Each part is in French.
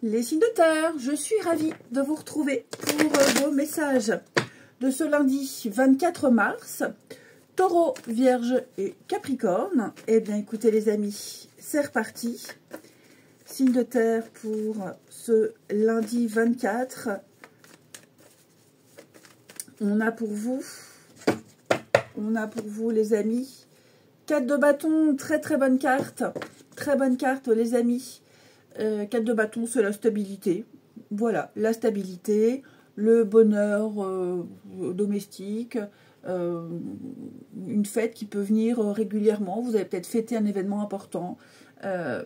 Les signes de terre, je suis ravie de vous retrouver pour vos messages de ce lundi 24 mars. Taureau, Vierge et Capricorne. Eh bien écoutez les amis, c'est reparti. Signe de terre pour ce lundi 24. On a pour vous les amis, 4 de bâton, très bonne carte. Très bonne carte les amis. 4 de bâton, c'est la stabilité. Voilà, la stabilité, le bonheur domestique, une fête qui peut venir régulièrement. Vous avez peut-être fêté un événement important.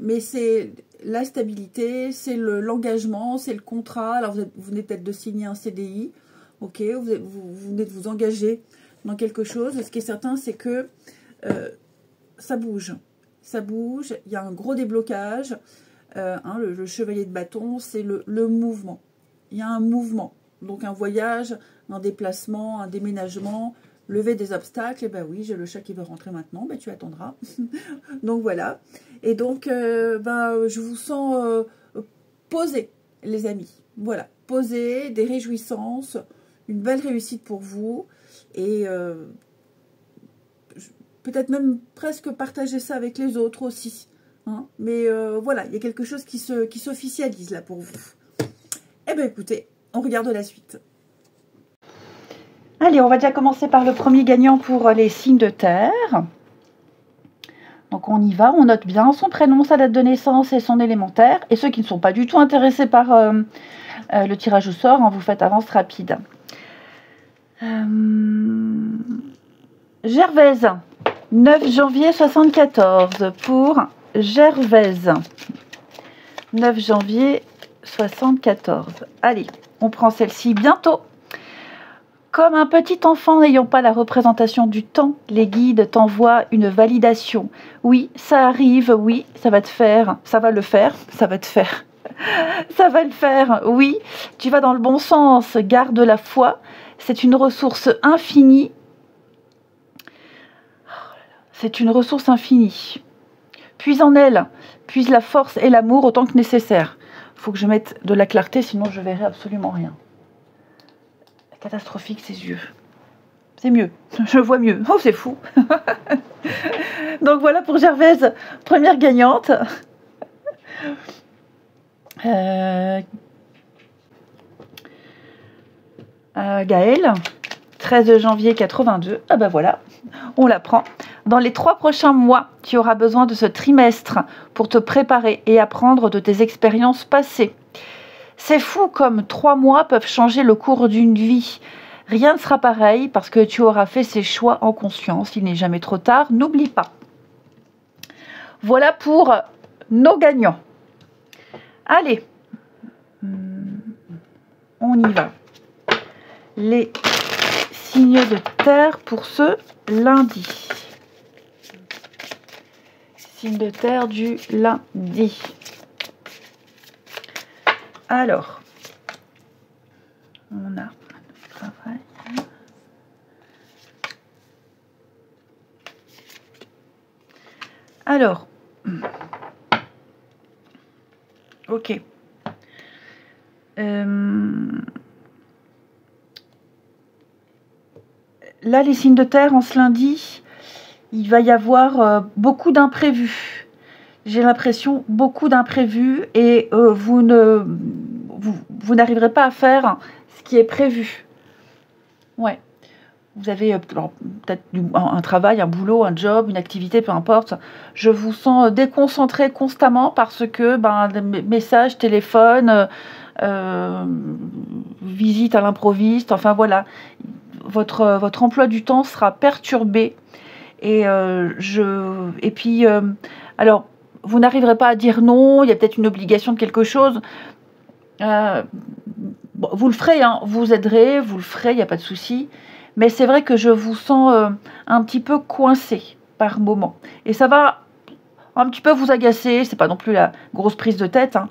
Mais c'est la stabilité, c'est l'engagement, c'est le contrat. Alors vous venez peut-être de signer un CDI. Ok, vous venez de vous engager dans quelque chose. Ce qui est certain, c'est que ça bouge. Ça bouge, il y a un gros déblocage. Le chevalier de bâton, c'est le mouvement. Il y a un mouvement. Donc un voyage, un déplacement, un déménagement, lever des obstacles. Et ben oui, j'ai le chat qui veut rentrer maintenant, ben tu attendras. Donc voilà. Et donc, je vous sens posé, les amis. Voilà, posé, des réjouissances, une belle réussite pour vous. Et peut-être même presque partager ça avec les autres aussi. Hein, mais voilà, il y a quelque chose qui s'officialise là pour vous. Eh bien écoutez, on regarde la suite. Allez, on va déjà commencer par le premier gagnant pour les signes de terre. Donc on y va, on note bien son prénom, sa date de naissance et son élémentaire. Et ceux qui ne sont pas du tout intéressés par le tirage au sort, hein, vous faites avance rapide. Gervaise, 9 janvier 74 pour Gervaise. 9 janvier 74. Allez, on prend celle-ci bientôt. Comme un petit enfant n'ayant pas la représentation du temps, les guides t'envoient une validation. Oui, ça arrive, oui, ça va te faire, ça va le faire, ça va te faire. Ça va le faire, oui, tu vas dans le bon sens, garde la foi, c'est une ressource infinie. C'est une ressource infinie. Puise en elle, puise la force et l'amour autant que nécessaire. Il faut que je mette de la clarté, sinon je verrai absolument rien. Catastrophique ses yeux. C'est mieux, je vois mieux. Oh, c'est fou. Donc voilà pour Gervaise, première gagnante. Gaëlle, 13 janvier 82. Ah ben voilà, on la prend. Dans les 3 prochains mois, tu auras besoin de ce trimestre pour te préparer et apprendre de tes expériences passées. C'est fou comme 3 mois peuvent changer le cours d'une vie. Rien ne sera pareil parce que tu auras fait ces choix en conscience. Il n'est jamais trop tard, n'oublie pas. Voilà pour nos gagnants. Allez, on y va. Les signes de terre pour ce lundi. Signe de terre du lundi. Alors, on a un travail. Alors, ok. Là, les signes de terre en ce lundi, il va y avoir beaucoup d'imprévus. J'ai l'impression beaucoup d'imprévus et vous n'arriverez pas à faire ce qui est prévu. Ouais. Vous avez peut-être un travail, un boulot, un job, une activité, peu importe. Je vous sens déconcentré constamment parce que messages, téléphone, visite à l'improviste, enfin voilà. Votre emploi du temps sera perturbé. Alors, vous n'arriverez pas à dire non, il y a peut-être une obligation de quelque chose. Vous le ferez, hein, vous aiderez, vous le ferez, il n'y a pas de souci. Mais c'est vrai que je vous sens un petit peu coincé par moment. Et ça va un petit peu vous agacer, c'est pas non plus la grosse prise de tête, hein.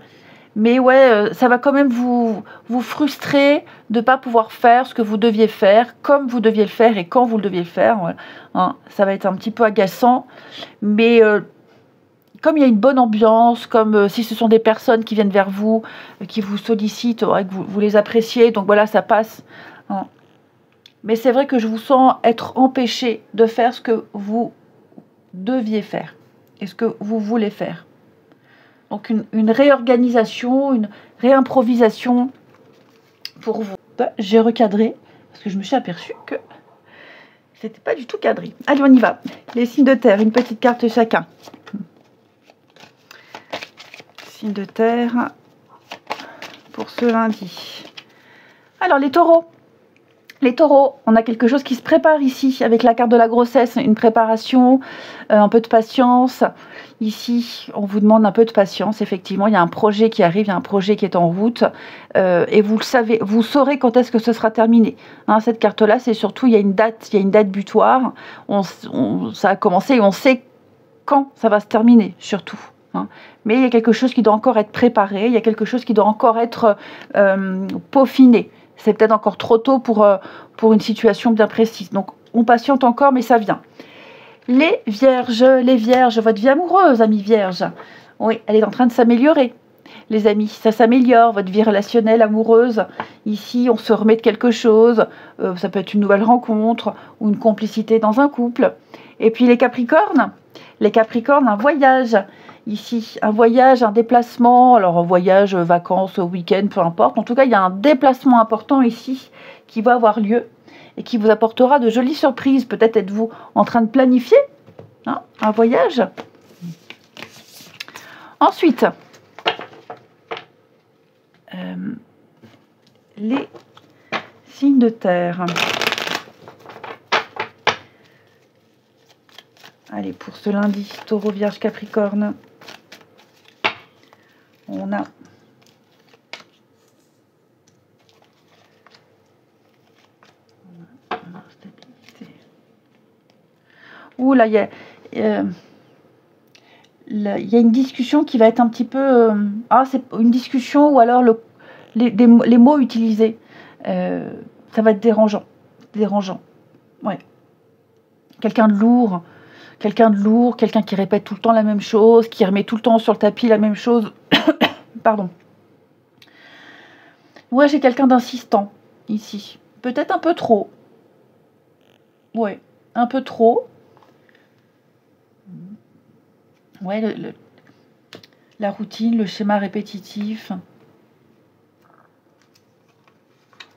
Mais ouais, ça va quand même vous frustrer de ne pas pouvoir faire ce que vous deviez faire, comme vous deviez le faire et quand vous le deviez le faire. Ouais. Hein, ça va être un petit peu agaçant. Mais comme il y a une bonne ambiance, comme si ce sont des personnes qui viennent vers vous, qui vous sollicitent, que vous les appréciez, donc voilà, ça passe. Hein. Mais c'est vrai que je vous sens être empêché de faire ce que vous deviez faire et ce que vous voulez faire. Donc une réorganisation, une réimprovisation pour vous. J'ai recadré parce que je me suis aperçue que c'était pas du tout cadré. Allez, on y va. Les signes de terre, une petite carte chacun. Signes de terre pour ce lundi. Alors, les taureaux. Les taureaux, on a quelque chose qui se prépare ici avec la carte de la grossesse, une préparation, un peu de patience. Ici, on vous demande un peu de patience. Effectivement, il y a un projet qui arrive, il y a un projet qui est en route. Et vous le savez, vous saurez quand est-ce que ce sera terminé. Hein, cette carte-là, c'est surtout, il y a une date butoir. Ça a commencé et on sait quand ça va se terminer, surtout. Hein. Mais il y a quelque chose qui doit encore être préparé, il y a quelque chose qui doit encore être peaufiné. C'est peut-être encore trop tôt pour une situation bien précise. Donc, on patiente encore, mais ça vient. Les vierges, votre vie amoureuse, amis vierges. Oui, elle est en train de s'améliorer. Les amis, ça s'améliore, votre vie relationnelle, amoureuse. Ici, on se remet de quelque chose. Ça peut être une nouvelle rencontre ou une complicité dans un couple. Et puis les capricornes, un voyage. Ici, un voyage, un déplacement, alors un voyage, vacances, week-end, peu importe. En tout cas, il y a un déplacement important ici qui va avoir lieu et qui vous apportera de jolies surprises. Peut-être êtes-vous en train de planifier un voyage. Ensuite, les signes de terre. Allez, pour ce lundi, Taureau, Vierge, Capricorne. On a l'instabilité. Ouh là, il y a une discussion qui va être un petit peu... c'est une discussion ou alors les mots utilisés. Ça va être dérangeant. Ouais. Quelqu'un de lourd, quelqu'un qui répète tout le temps la même chose, qui remet tout le temps sur le tapis la même chose. Pardon. Moi, j'ai quelqu'un d'insistant, ici. Peut-être un peu trop. Ouais, un peu trop. Ouais, la routine, le schéma répétitif.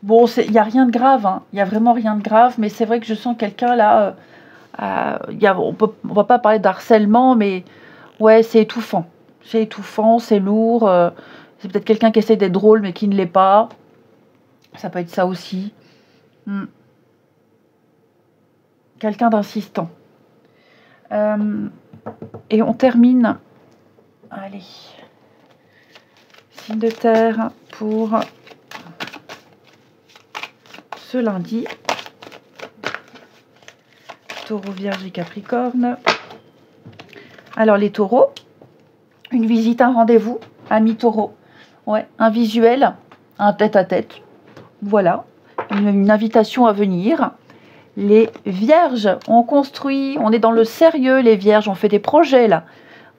Bon, il n'y a rien de grave, hein. Il n'y a vraiment rien de grave, mais c'est vrai que je sens quelqu'un là... on va pas parler d'harcèlement, mais ouais, c'est étouffant. C'est étouffant, c'est lourd. C'est peut-être quelqu'un qui essaie d'être drôle, mais qui ne l'est pas. Ça peut être ça aussi. Quelqu'un d'insistant. Et on termine. Allez. Signe de terre pour ce lundi. Taureau, Vierge et Capricorne. Alors les taureaux, une visite, un rendez-vous, amis taureaux. Ouais, un visuel, un tête-à-tête. Voilà, une invitation à venir. Les vierges, on construit, on est dans le sérieux, les vierges, on fait des projets là.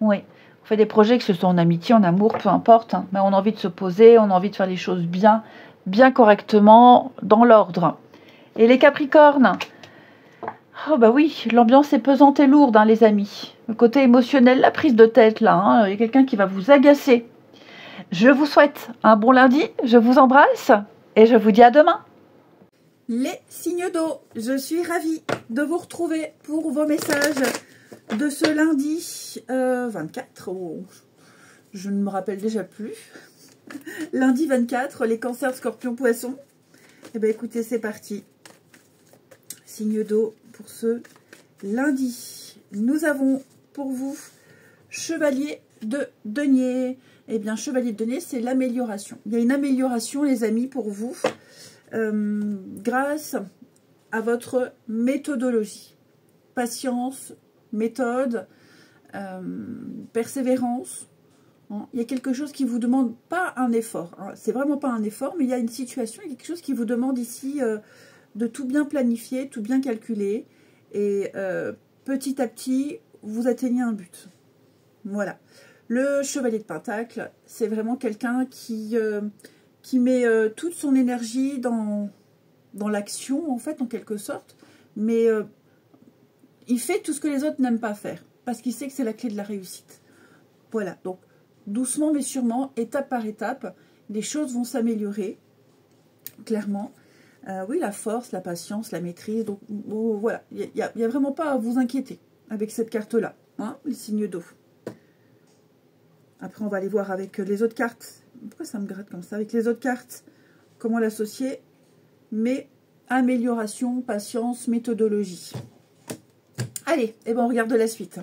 Oui, on fait des projets, que ce soit en amitié, en amour, peu importe. Hein, mais on a envie de se poser, on a envie de faire les choses bien correctement, dans l'ordre. Et les capricornes, oh bah oui, l'ambiance est pesante et lourde, hein, les amis. Le côté émotionnel, la prise de tête là, hein, il y a quelqu'un qui va vous agacer. Je vous souhaite un bon lundi, je vous embrasse et je vous dis à demain. Les signes d'eau, je suis ravie de vous retrouver pour vos messages de ce lundi 24, je ne me rappelle déjà plus. Lundi 24, les cancers, scorpions, poissons. Eh bien écoutez, c'est parti. Signe d'eau pour ce lundi. Nous avons pour vous chevalier de denier. Eh bien, chevalier de denier, c'est l'amélioration. Il y a une amélioration, les amis, pour vous. Grâce à votre méthodologie, patience, méthode, persévérance. Hein. Il y a quelque chose qui vous demande pas un effort. Hein. C'est vraiment pas un effort, mais il y a une situation, il y a quelque chose qui vous demande ici de tout bien planifier, tout bien calculer. Et petit à petit, vous atteignez un but. Voilà. Le chevalier de Pentacle, c'est vraiment quelqu'un qui met toute son énergie dans l'action, en fait, en quelque sorte. Mais il fait tout ce que les autres n'aiment pas faire. Parce qu'il sait que c'est la clé de la réussite. Voilà. Donc, doucement mais sûrement, étape par étape, les choses vont s'améliorer. Clairement. Oui, la force, la patience, la maîtrise. Donc, voilà. Il n'y a vraiment pas à vous inquiéter avec cette carte-là. Hein, les signes d'eau. Après, on va aller voir avec les autres cartes. Pourquoi ça me gratte comme ça? Avec les autres cartes, comment l'associer? Mais amélioration, patience, méthodologie. Allez, et ben on regarde la suite.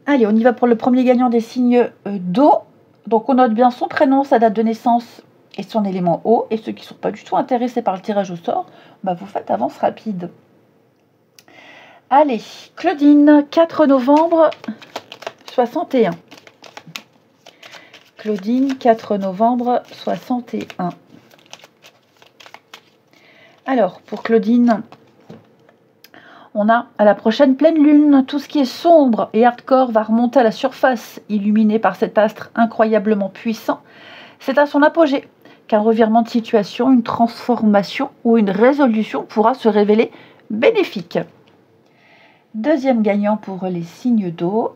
Allez, on y va pour le premier gagnant des signes d'eau. Donc, on note bien son prénom, sa date de naissance et son élément eau. Et ceux qui ne sont pas du tout intéressés par le tirage au sort, bah, vous faites avance rapide. Allez, Claudine, 4 novembre 61. Claudine, 4 novembre 61. Alors, pour Claudine, on a à la prochaine pleine lune, tout ce qui est sombre et hardcore va remonter à la surface, illuminé par cet astre incroyablement puissant. C'est à son apogée qu'un revirement de situation, une transformation ou une résolution pourra se révéler bénéfique. Deuxième gagnant pour les signes d'eau.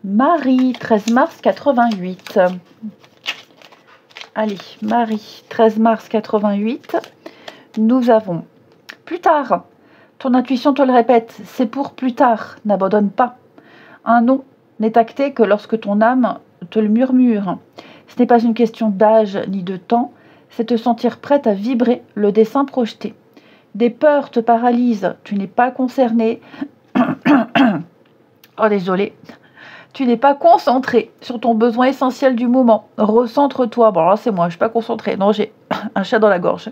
Marie, 13 mars 88. Allez, Marie, 13 mars 88. Nous avons plus tard. Ton intuition te le répète, c'est pour plus tard, n'abandonne pas. Un non n'est acté que lorsque ton âme te le murmure. Ce n'est pas une question d'âge ni de temps, c'est te sentir prête à vibrer le dessin projeté. Des peurs te paralysent, tu n'es pas concerné. Oh, désolé. Tu n'es pas concentré sur ton besoin essentiel du moment. Recentre-toi. Bon, là, c'est moi, je ne suis pas concentrée. Non, j'ai un chat dans la gorge.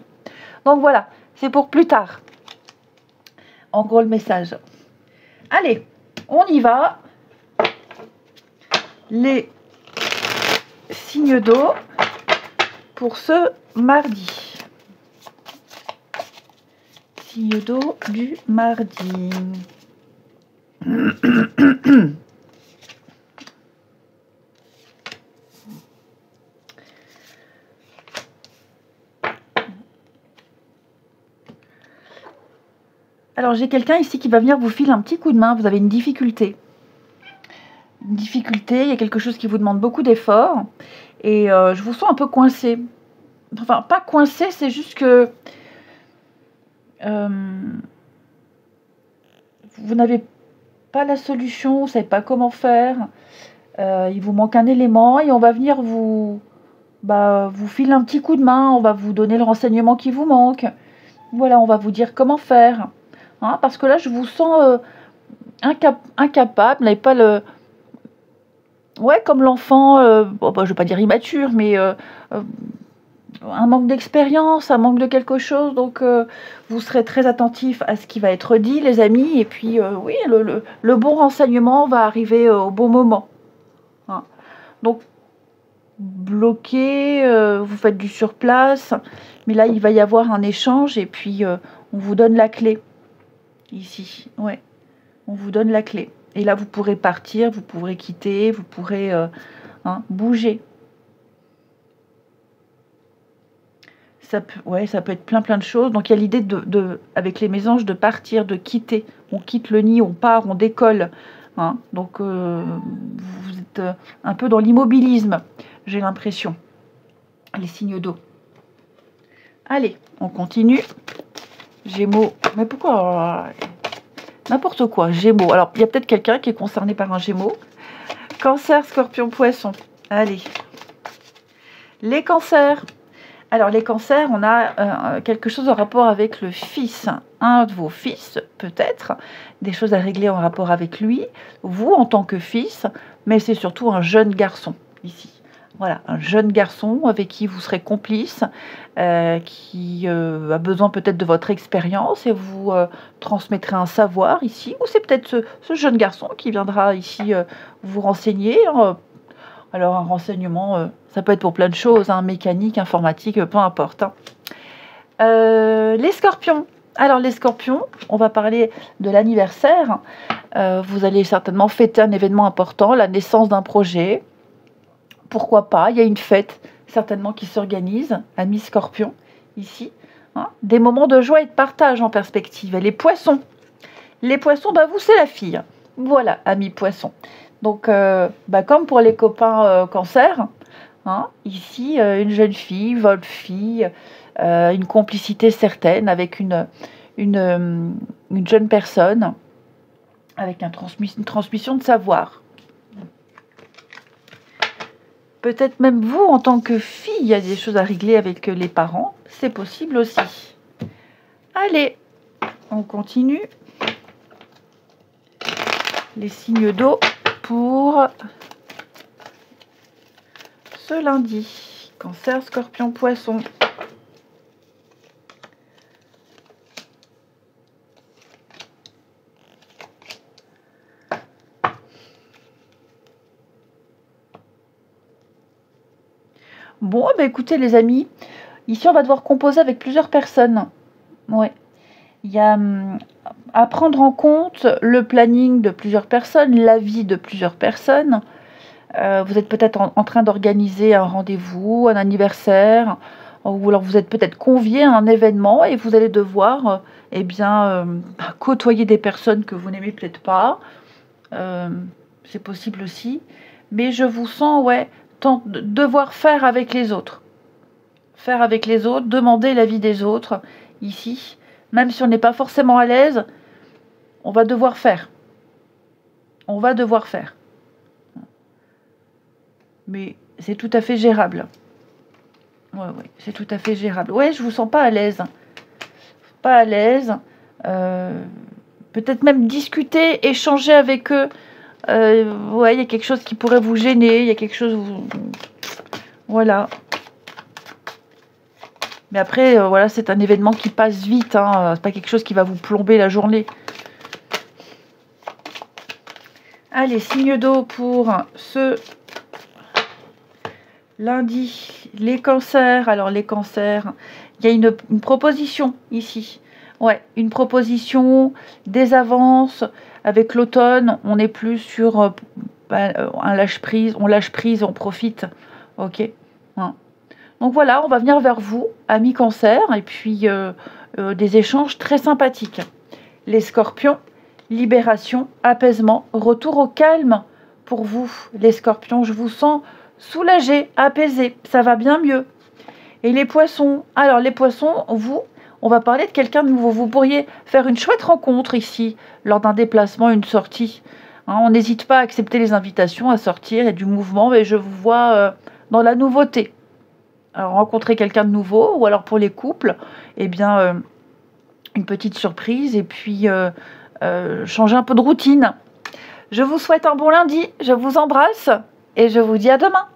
Donc, voilà, c'est pour plus tard. En gros, le message. Allez, on y va. Les signes d'eau pour ce mardi. Signes d'eau du mardi. Alors, j'ai quelqu'un ici qui va venir vous filer un petit coup de main. Vous avez une difficulté. Une difficulté, il y a quelque chose qui vous demande beaucoup d'efforts. Et je vous sens un peu coincé. Enfin, pas coincé, c'est juste que vous n'avez pas la solution, vous ne savez pas comment faire. Il vous manque un élément et on va venir vous filer un petit coup de main. On va vous donner le renseignement qui vous manque. Voilà, on va vous dire comment faire. Hein, parce que là, je vous sens incapable. Vous n'avez pas le... Ouais, comme l'enfant, je ne vais pas dire immature, mais un manque d'expérience, un manque de quelque chose. Donc, vous serez très attentif à ce qui va être dit, les amis. Et puis, oui, le bon renseignement va arriver au bon moment. Hein. Donc, bloqué, vous faites du surplace. Mais là, il va y avoir un échange et puis on vous donne la clé. Ici, ouais. On vous donne la clé. Et là, vous pourrez partir, vous pourrez quitter, vous pourrez bouger. Ça peut être plein de choses. Donc, il y a l'idée avec les mésanges de partir, de quitter. On quitte le nid, on part, on décolle. Hein. Donc, vous êtes un peu dans l'immobilisme, j'ai l'impression. Les signes d'eau. Allez, on continue. Gémeaux. Mais pourquoi n'importe quoi, Gémeaux. Alors, il y a peut-être quelqu'un qui est concerné par un Gémeaux. Cancer, Scorpion, Poisson. Allez. Les cancers. Alors, les cancers, on a quelque chose en rapport avec le fils. Un de vos fils, peut-être. Des choses à régler en rapport avec lui. Vous, en tant que fils. Mais c'est surtout un jeune garçon, ici. Voilà, un jeune garçon avec qui vous serez complice, qui a besoin peut-être de votre expérience et vous transmettrez un savoir ici. Ou c'est peut-être ce jeune garçon qui viendra ici vous renseigner. Alors un renseignement, ça peut être pour plein de choses, hein, mécanique, informatique, peu importe. Hein. Les scorpions. Alors les scorpions, on va parler de l'anniversaire. Vous allez certainement fêter un événement important, la naissance d'un projet. Pourquoi pas, il y a une fête certainement qui s'organise, amis scorpions, ici. Hein, des moments de joie et de partage en perspective. Et les poissons, bah vous c'est la fille. Voilà, amis poissons. Donc, comme pour les copains cancer, hein, ici, une jeune fille, votre fille, une complicité certaine avec une jeune personne, avec une transmission de savoir. Peut-être même vous, en tant que fille, il y a des choses à régler avec les parents. C'est possible aussi. Allez, on continue. Les signes d'eau pour ce lundi. Cancer, scorpion, poisson. Bon, écoutez les amis, ici on va devoir composer avec plusieurs personnes. Ouais. Il y a à prendre en compte le planning de plusieurs personnes, la vie de plusieurs personnes. Vous êtes peut-être en train d'organiser un rendez-vous, un anniversaire, ou alors vous êtes peut-être convié à un événement et vous allez devoir côtoyer des personnes que vous n'aimez peut-être pas. C'est possible aussi. Mais je vous sens, devoir faire avec les autres. Faire avec les autres, demander l'avis des autres, ici. Même si on n'est pas forcément à l'aise, on va devoir faire. On va devoir faire. Mais c'est tout à fait gérable. Ouais, c'est tout à fait gérable. Ouais, je vous sens pas à l'aise. Pas à l'aise. Peut-être même discuter, échanger avec eux. Il y a quelque chose qui pourrait vous gêner. Il y a quelque chose... Voilà. Mais après, c'est un événement qui passe vite. Hein. C'est pas quelque chose qui va vous plomber la journée. Allez, signe d'eau pour ce lundi. Les cancers. Alors, les cancers, il y a une proposition ici. Ouais, une proposition, des avances. Avec l'automne, on n'est plus sur un lâche-prise. On lâche prise, on profite. Ok. Hein. Donc voilà, on va venir vers vous, amis cancer, et puis des échanges très sympathiques. Les scorpions, libération, apaisement, retour au calme pour vous, les scorpions. Je vous sens soulagé, apaisé, ça va bien mieux. Et les poissons, alors les poissons, on va parler de quelqu'un de nouveau. Vous pourriez faire une chouette rencontre ici, lors d'un déplacement, une sortie. Hein, on n'hésite pas à accepter les invitations, à sortir et du mouvement, mais je vous vois dans la nouveauté. Alors, rencontrer quelqu'un de nouveau, ou alors pour les couples, une petite surprise, et puis changer un peu de routine. Je vous souhaite un bon lundi, je vous embrasse, et je vous dis à demain.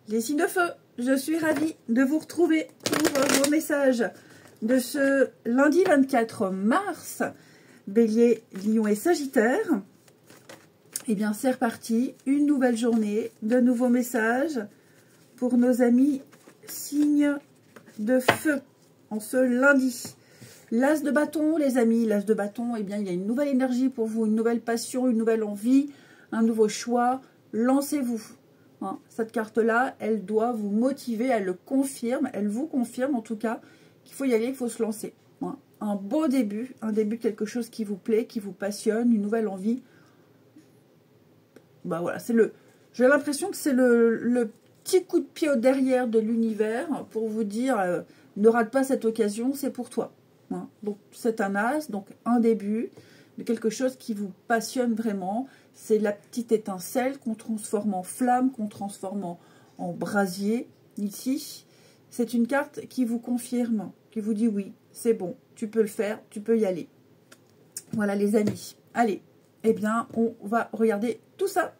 Les signes de feu, je suis ravie de vous retrouver pour vos messages de ce lundi 24 mars. Bélier, Lion et Sagittaire. C'est reparti, une nouvelle journée, de nouveaux messages pour nos amis signes de feu en ce lundi. L'as de bâton, les amis, l'as de bâton, il y a une nouvelle énergie pour vous, une nouvelle passion, une nouvelle envie, un nouveau choix. Lancez-vous. Hein, cette carte-là, elle doit vous motiver, elle le confirme, elle vous confirme en tout cas qu'il faut y aller, qu'il faut se lancer. Hein, un beau début, un début de quelque chose qui vous plaît, qui vous passionne, une nouvelle envie. J'ai l'impression que c'est le petit coup de pied au derrière de l'univers pour vous dire ne rate pas cette occasion, c'est pour toi. Hein. Donc c'est un as, donc un début de quelque chose qui vous passionne vraiment. C'est la petite étincelle qu'on transforme en flamme, qu'on transforme en brasier. Ici, c'est une carte qui vous confirme, qui vous dit oui, c'est bon, tu peux le faire, tu peux y aller. Voilà les amis. Allez, on va regarder tout ça.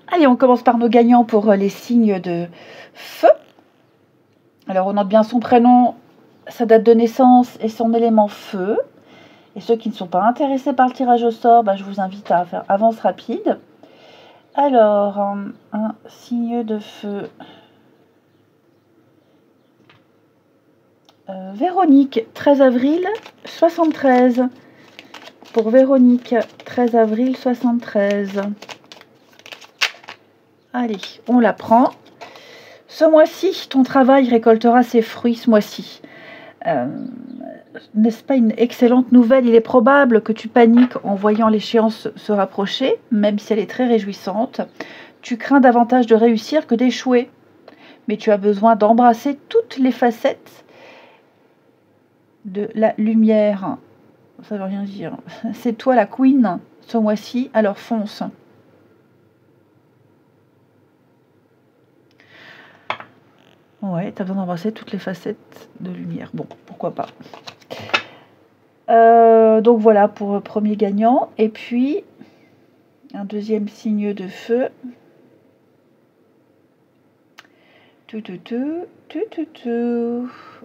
Allez, on commence par nos gagnants pour les signes de feu. Alors, on note bien son prénom, sa date de naissance et son élément feu. Et ceux qui ne sont pas intéressés par le tirage au sort, je vous invite à faire avance rapide. Alors, un signe de feu. Véronique, 13 avril 73. Pour Véronique, 13 avril 73. Allez, on la prend. Ce mois-ci, ton travail récoltera ses fruits ce mois-ci. N'est-ce pas une excellente nouvelle? Il est probable que tu paniques en voyant l'échéance se rapprocher, même si elle est très réjouissante. Tu crains davantage de réussir que d'échouer. Mais tu as besoin d'embrasser toutes les facettes de la lumière. Ça veut rien dire. C'est toi la queen ce mois-ci, alors fonce. Ouais, tu as besoin d'embrasser toutes les facettes de lumière. Bon, pourquoi pas. Donc voilà pour le premier gagnant. Et puis, un deuxième signe de feu.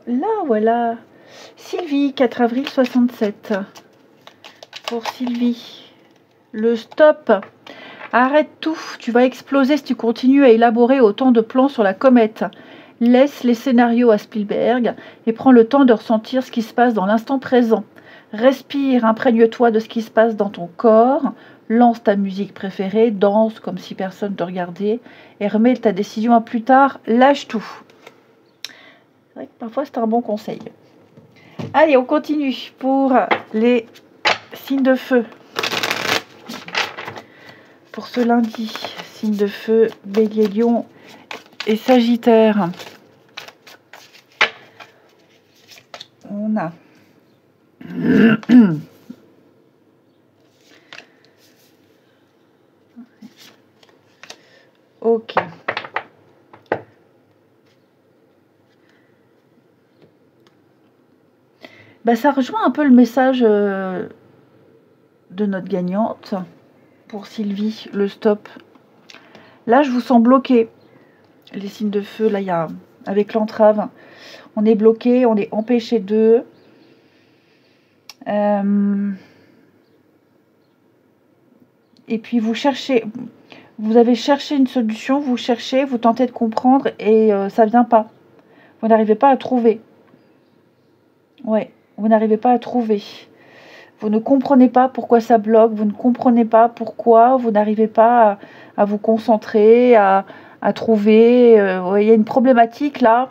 Là, voilà. Sylvie, 4 avril 67. Pour Sylvie, le stop. Arrête tout. Tu vas exploser si tu continues à élaborer autant de plans sur la comète. Laisse les scénarios à Spielberg et prends le temps de ressentir ce qui se passe dans l'instant présent. Respire, imprègne-toi de ce qui se passe dans ton corps. Lance ta musique préférée, danse comme si personne ne te regardait et remets ta décision à plus tard. Lâche tout. C'est vrai que parfois c'est un bon conseil. Allez, on continue pour les signes de feu. Pour ce lundi, signes de feu, Bélier, Lion et Sagittaire. On a ok. Bah, ça rejoint un peu le message de notre gagnante. Pour Sylvie, le stop. Là, je vous sens bloqué. Les signes de feu, là, il y a avec l'entrave. On est bloqué, on est empêché d'eux. Et puis vous cherchez, vous avez cherché une solution, vous cherchez, vous tentez de comprendre et ça vient pas. Vous n'arrivez pas à trouver. Ouais, vous n'arrivez pas à trouver. Vous ne comprenez pas pourquoi ça bloque, vous ne comprenez pas pourquoi vous n'arrivez pas à vous concentrer, à trouver. Il y a une problématique là.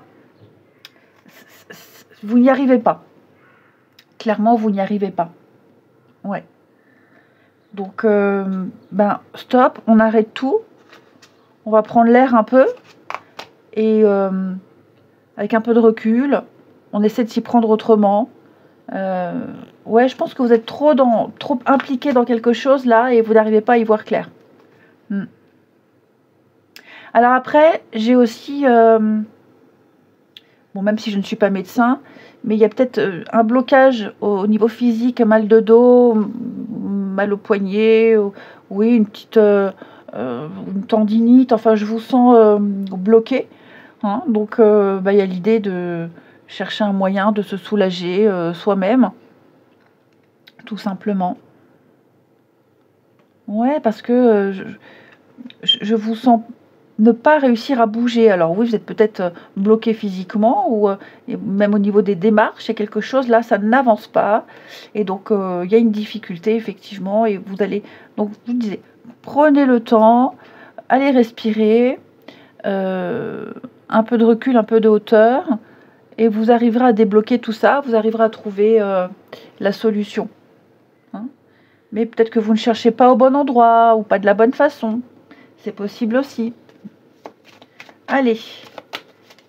Vous n'y arrivez pas. Clairement, vous n'y arrivez pas. Ouais. Donc, stop, on arrête tout. On va prendre l'air un peu. Et avec un peu de recul, on essaie de s'y prendre autrement. Ouais, je pense que vous êtes trop impliqué dans quelque chose là et vous n'arrivez pas à y voir clair. Alors après, j'ai aussi... bon, même si je ne suis pas médecin, mais il y a peut-être un blocage au niveau physique, mal de dos, mal au poignet, oui, une petite une tendinite, enfin je vous sens bloqué. Hein, donc il y a l'idée de chercher un moyen de se soulager soi-même, tout simplement. Ouais, parce que je vous sens ne pas réussir à bouger. Alors oui, vous êtes peut-être bloqué physiquement ou même au niveau des démarches, il y a quelque chose là, ça n'avance pas. Et donc il y a une difficulté effectivement et vous allez, donc je vous disais, prenez le temps, allez respirer, un peu de recul, un peu de hauteur et vous arriverez à débloquer tout ça, vous arriverez à trouver la solution. Hein, mais peut-être que vous ne cherchez pas au bon endroit ou pas de la bonne façon. C'est possible aussi. Allez,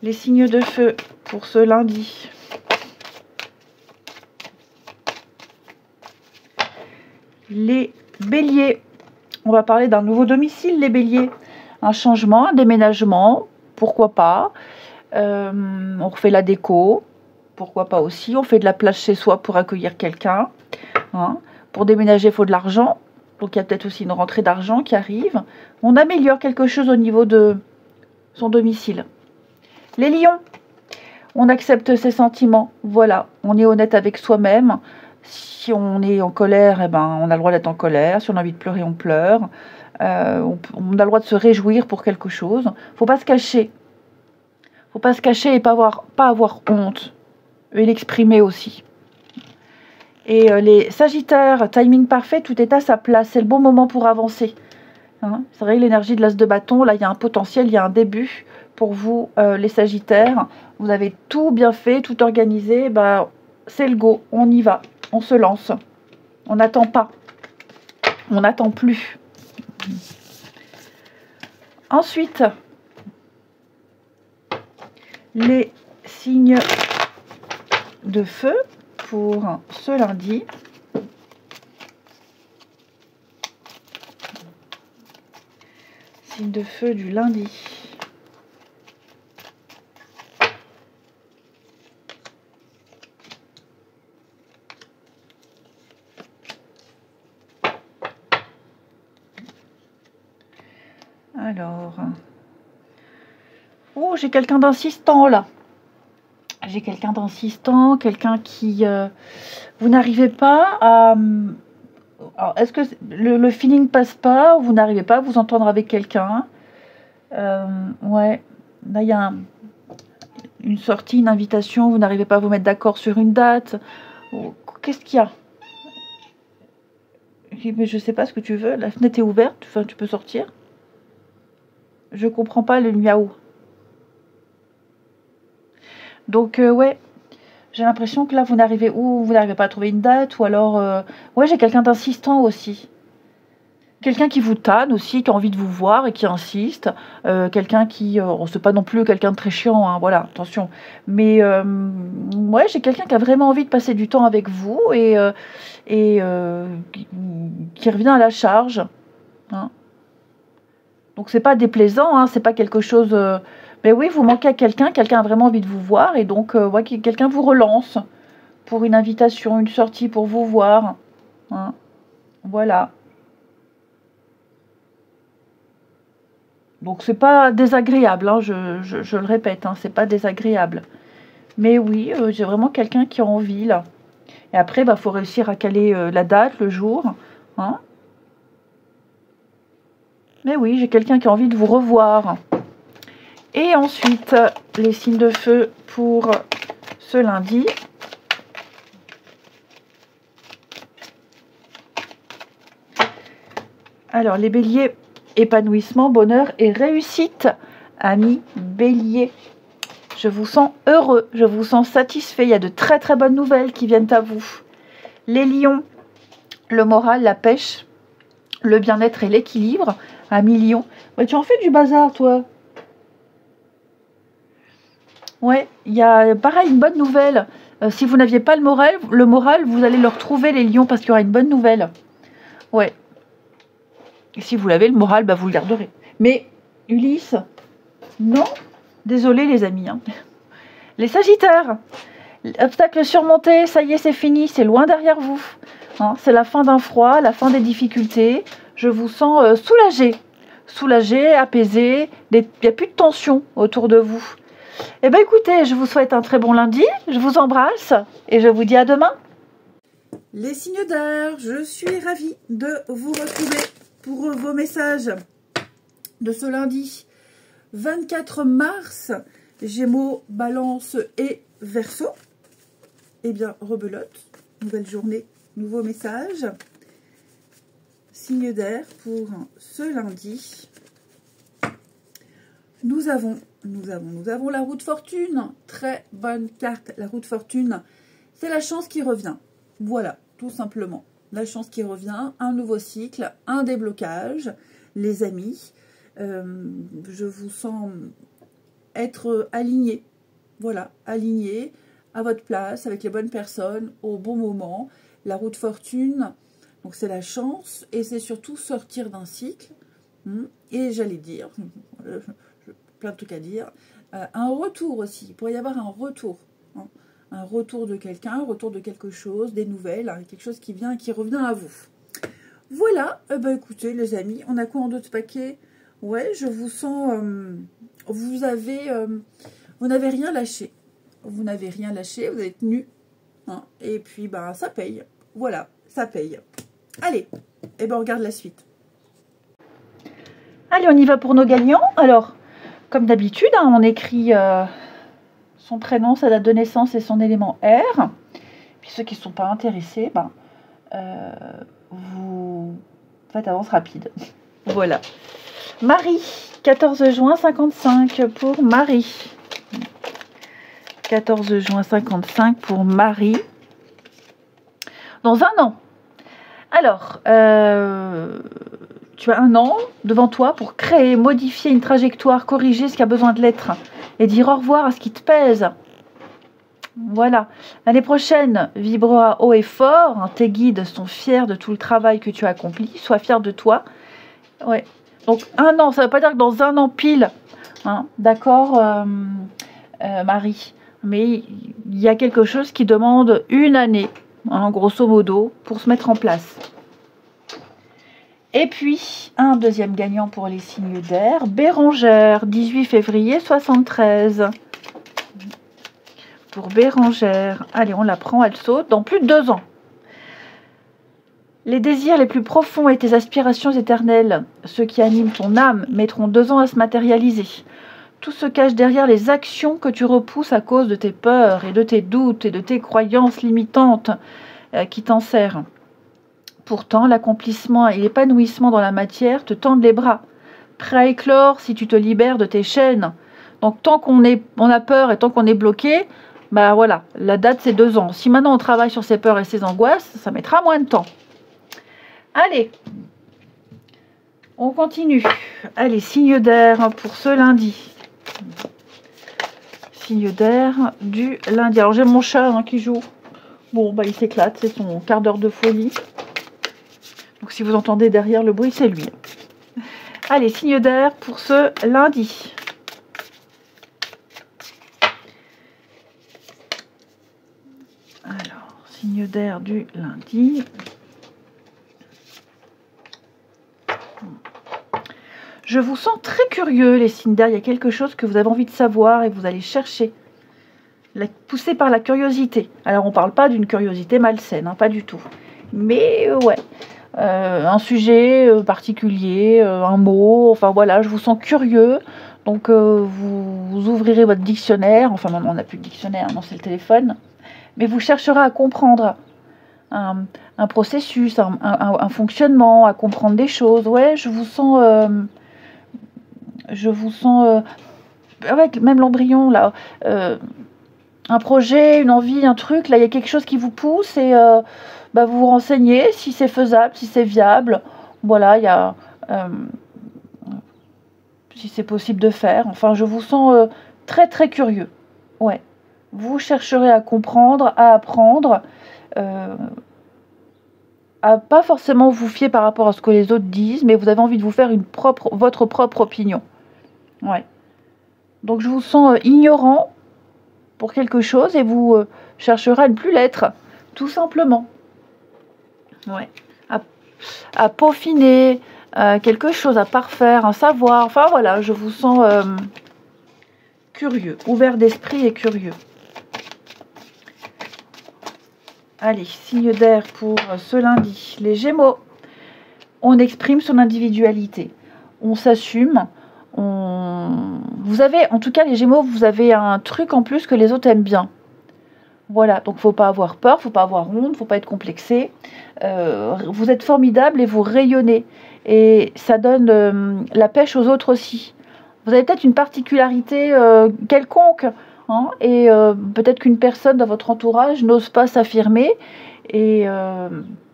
les signes de feu pour ce lundi. Les béliers. On va parler d'un nouveau domicile, les béliers. Un changement, un déménagement, pourquoi pas. On refait la déco, pourquoi pas aussi. On fait de la place chez soi pour accueillir quelqu'un. Hein. Pour déménager, il faut de l'argent. Donc il y a peut-être aussi une rentrée d'argent qui arrive. On améliore quelque chose au niveau de son domicile. Les lions, on accepte ses sentiments. Voilà, on est honnête avec soi-même. Si on est en colère, eh ben, on a le droit d'être en colère. Si on a envie de pleurer, on pleure. On a le droit de se réjouir pour quelque chose. Faut pas se cacher. Faut pas se cacher et pas avoir honte. et l'exprimer aussi. Et les Sagittaires, timing parfait, tout est à sa place. C'est le bon moment pour avancer. Hein, c'est vrai, l'énergie de l'as de bâton, là, il y a un potentiel, il y a un début pour vous, les Sagittaires. Vous avez tout bien fait, tout organisé. Bah, c'est le go, on y va, on se lance. On n'attend pas. On n'attend plus. Ensuite, les signes de feu pour ce lundi. Signe de feu du lundi. Alors, oh, j'ai quelqu'un d'insistant là. J'ai quelqu'un d'insistant, quelqu'un qui... vous n'arrivez pas à... Est-ce que le feeling passe pas, ou vous n'arrivez pas à vous entendre avec quelqu'un? Ouais, là il y a une sortie, une invitation, vous n'arrivez pas à vous mettre d'accord sur une date. Qu'est-ce qu'il y a? Mais je sais pas ce que tu veux, la fenêtre est ouverte, enfin, tu peux sortir. Je comprends pas le miaou. Donc ouais, j'ai l'impression que là vous n'arrivez pas à trouver une date, ou alors ouais, j'ai quelqu'un d'insistant aussi. Quelqu'un qui vous tanne aussi, qui a envie de vous voir et qui insiste. Quelqu'un qui... c'est pas non plus quelqu'un de très chiant, hein, voilà, attention. Mais ouais, j'ai quelqu'un qui a vraiment envie de passer du temps avec vous et qui revient à la charge. Hein. Donc c'est pas déplaisant, hein, c'est pas quelque chose... mais oui, vous manquez à quelqu'un, quelqu'un a vraiment envie de vous voir. Et donc, ouais, quelqu'un vous relance pour une invitation, une sortie pour vous voir. Hein. Voilà. Donc c'est pas désagréable, hein, je le répète, hein, c'est pas désagréable. Mais oui, j'ai vraiment quelqu'un qui a envie là. Et après, bah, faut réussir à caler la date, le jour. Hein. Mais oui, j'ai quelqu'un qui a envie de vous revoir. Et ensuite, les signes de feu pour ce lundi. Alors, les béliers... épanouissement, bonheur et réussite. Amis bélier, je vous sens heureux, je vous sens satisfait. Il y a de très très bonnes nouvelles qui viennent à vous. Les lions, le moral, la pêche, le bien-être et l'équilibre. Amis lion, ouais, tu en fais du bazar toi. Ouais, il y a pareil une bonne nouvelle. Si vous n'aviez pas le moral, vous allez le retrouver les lions, parce qu'il y aura une bonne nouvelle. Ouais. Et si vous l'avez, le moral, bah, vous le garderez. Mais, Ulysse, non. Désolé les amis. Hein. Les Sagittaires, obstacle surmonté, ça y est, c'est fini, c'est loin derrière vous. Hein, c'est la fin d'un froid, la fin des difficultés. Je vous sens soulagé. Soulagé, apaisé. Il n'y a plus de tension autour de vous. Eh bien écoutez, je vous souhaite un très bon lundi. Je vous embrasse et je vous dis à demain. Les signes d'air, je suis ravie de vous retrouver pour vos messages de ce lundi 24 mars, Gémeaux, Balance et Verseau. Eh bien, rebelote, nouvelle journée, nouveau message. Signe d'air pour ce lundi. Nous avons la roue de fortune. Très bonne carte, la roue de fortune. C'est la chance qui revient. Voilà, tout simplement. La chance qui revient, un nouveau cycle, un déblocage, les amis. Je vous sens être aligné. Voilà, aligné à votre place, avec les bonnes personnes, au bon moment. La roue de fortune, donc c'est la chance, et c'est surtout sortir d'un cycle. Et j'allais dire, plein de trucs à dire, un retour aussi. Il pourrait y avoir un retour. Hein. Un retour de quelqu'un, un retour de quelque chose, des nouvelles, hein, quelque chose qui vient et qui revient à vous. Voilà, écoutez les amis, on a quoi en d'autres paquets? Ouais, je vous sens, vous n'avez rien lâché. Vous n'avez rien lâché, vous êtes tenu. Hein, et puis, ça paye. Voilà, ça paye. Allez, on regarde la suite. Allez, on y va pour nos gagnants. Alors, comme d'habitude, hein, on écrit son prénom, sa date de naissance et son élément R. Puis ceux qui ne sont pas intéressés, ben, vous faites avance rapide. Voilà. Marie, 14 juin 55 pour Marie. 14 juin 55 pour Marie. Dans un an. Alors, tu as un an devant toi pour créer, modifier une trajectoire, corriger ce qui a besoin de l'être et dire au revoir à ce qui te pèse. Voilà. L'année prochaine vibrera haut et fort. Hein, tes guides sont fiers de tout le travail que tu as accompli. Sois fier de toi. Ouais. Donc, un an, ça ne veut pas dire que dans un an pile. Hein, d'accord, Marie. Mais il y a quelque chose qui demande une année, hein, grosso modo, pour se mettre en place. Et puis, un deuxième gagnant pour les signes d'air. Bérangère, 18 février 73. Pour Bérangère. Allez, on la prend, elle saute. Dans plus de 2 ans. Les désirs les plus profonds et tes aspirations éternelles, ceux qui animent ton âme, mettront 2 ans à se matérialiser. Tout se cache derrière les actions que tu repousses à cause de tes peurs et de tes doutes et de tes croyances limitantes qui t'enserrent. Pourtant, l'accomplissement et l'épanouissement dans la matière te tendent les bras, prêt à éclore si tu te libères de tes chaînes. Donc, tant qu'on a peur et tant qu'on est bloqué, bah voilà, la date c'est 2 ans. Si maintenant on travaille sur ses peurs et ses angoisses, ça mettra moins de temps. Allez, on continue. Allez, signe d'air pour ce lundi. Signe d'air du lundi. Alors j'ai mon chat hein, qui joue. Bon, bah il s'éclate, c'est son quart d'heure de folie. Donc si vous entendez derrière le bruit, c'est lui. Allez, signe d'air pour ce lundi. Alors, signe d'air du lundi. Je vous sens très curieux, les signes d'air. Il y a quelque chose que vous avez envie de savoir et vous allez chercher. Poussé par la curiosité. Alors, on ne parle pas d'une curiosité malsaine, hein, pas du tout. Mais, ouais. Un sujet particulier, un mot, enfin voilà, je vous sens curieux. Donc, vous ouvrirez votre dictionnaire. Enfin, non, on n'a plus de dictionnaire, non, c'est le téléphone. Mais vous chercherez à comprendre un processus, un fonctionnement, à comprendre des choses. Ouais, je vous sens avec même l'embryon là, un projet, une envie, un truc, là il y a quelque chose qui vous pousse et vous vous renseignez si c'est faisable, si c'est viable, voilà, il y a si c'est possible de faire, enfin je vous sens très très curieux, ouais, vous chercherez à comprendre, à apprendre, à pas forcément vous fier par rapport à ce que les autres disent, mais vous avez envie de vous faire votre propre opinion. Ouais. Donc je vous sens ignorant pour quelque chose et vous chercherez à ne plus l'être, tout simplement. Ouais. À peaufiner quelque chose, à parfaire, un savoir. Enfin voilà, je vous sens curieux, ouvert d'esprit et curieux. Allez, signe d'air pour ce lundi. Les Gémeaux, on exprime son individualité. On s'assume. Vous avez, en tout cas les Gémeaux, vous avez un truc en plus que les autres aiment bien. Voilà, donc faut pas avoir peur, faut pas avoir honte, faut pas être complexé. Vous êtes formidable et vous rayonnez. Et ça donne la pêche aux autres aussi. Vous avez peut-être une particularité quelconque. Hein, et peut-être qu'une personne dans votre entourage n'ose pas s'affirmer et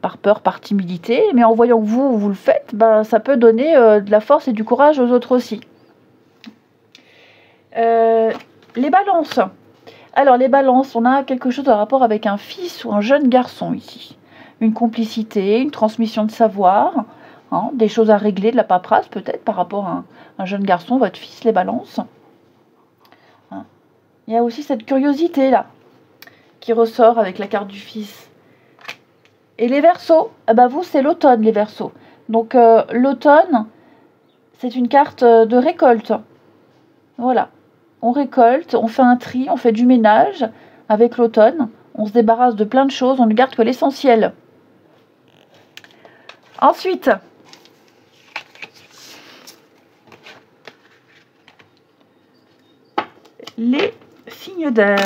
par peur, par timidité, mais en voyant que vous le faites, ça peut donner de la force et du courage aux autres aussi. Les balances. Alors les balances, on a quelque chose en rapport avec un fils ou un jeune garçon ici. Une complicité, une transmission de savoir, hein, des choses à régler, de la paperasse peut-être par rapport à un jeune garçon, votre fils, les balances. Il y a aussi cette curiosité-là qui ressort avec la carte du fils. Et les Verseaux, vous, c'est l'automne, les Verseaux. Donc, l'automne, c'est une carte de récolte. Voilà. On récolte, on fait un tri, on fait du ménage avec l'automne. On se débarrasse de plein de choses, on ne garde que l'essentiel. Ensuite, les signes signes d'air.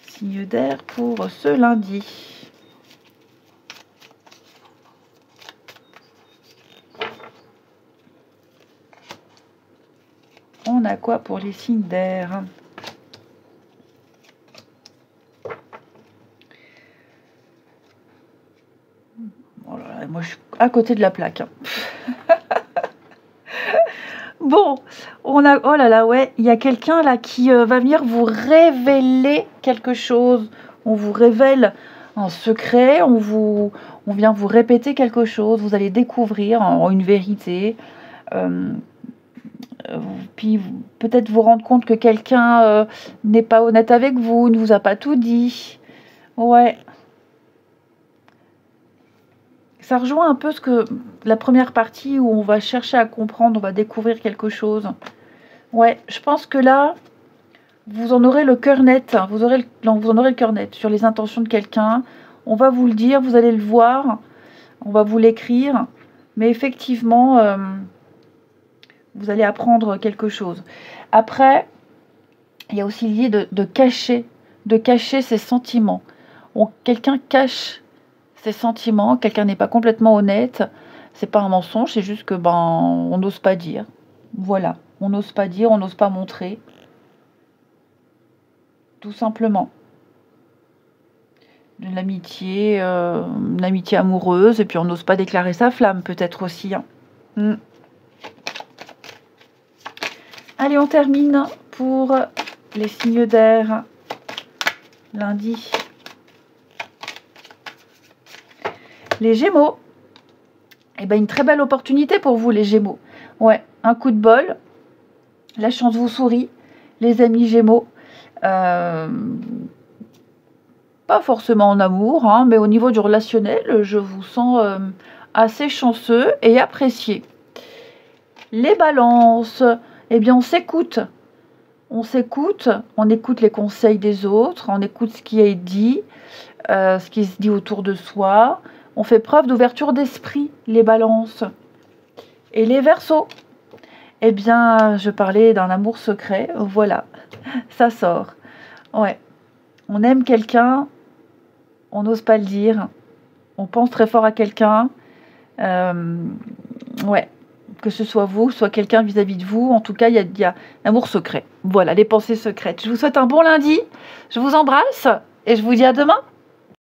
Signes d'air pour ce lundi. On a quoi pour les signes d'air? Oh là là, moi je suis à côté de la plaque. Bon, on a... Oh là là, ouais, il y a quelqu'un là qui va venir vous révéler quelque chose. On vous révèle un secret, on vient vous répéter quelque chose. Vous allez découvrir une vérité. Puis peut-être vous rendre compte que quelqu'un n'est pas honnête avec vous, ne vous a pas tout dit. Ouais. Ça rejoint un peu ce que la première partie où on va chercher à comprendre, on va découvrir quelque chose. Ouais, je pense que là, vous en aurez le cœur net. Vous en aurez le cœur net sur les intentions de quelqu'un. On va vous le dire, vous allez le voir. On va vous l'écrire. Mais effectivement... vous allez apprendre quelque chose. Après, il y a aussi l'idée de cacher ses sentiments. Quelqu'un cache ses sentiments, quelqu'un n'est pas complètement honnête. C'est pas un mensonge, c'est juste que on n'ose pas dire. Voilà, on n'ose pas dire, on n'ose pas montrer. Tout simplement. Une amitié amoureuse, et puis on n'ose pas déclarer sa flamme, peut-être aussi. Hein. Allez, on termine pour les signes d'air lundi. Les Gémeaux. Eh ben, une très belle opportunité pour vous, les Gémeaux. Ouais, un coup de bol. La chance vous sourit, les amis Gémeaux. Pas forcément en amour, hein, mais au niveau du relationnel, je vous sens assez chanceux et apprécié. Les Balances. Eh bien, on s'écoute. On écoute les conseils des autres, on écoute ce qui est dit, ce qui se dit autour de soi. On fait preuve d'ouverture d'esprit, les Balances. Et les Verseaux. Eh bien, je parlais d'un amour secret. Voilà, ça sort. Ouais, on aime quelqu'un, on n'ose pas le dire. On pense très fort à quelqu'un. Ouais. Que ce soit vous, soit quelqu'un vis-à-vis de vous. En tout cas, il y a l'amour secret. Voilà, les pensées secrètes. Je vous souhaite un bon lundi. Je vous embrasse et je vous dis à demain.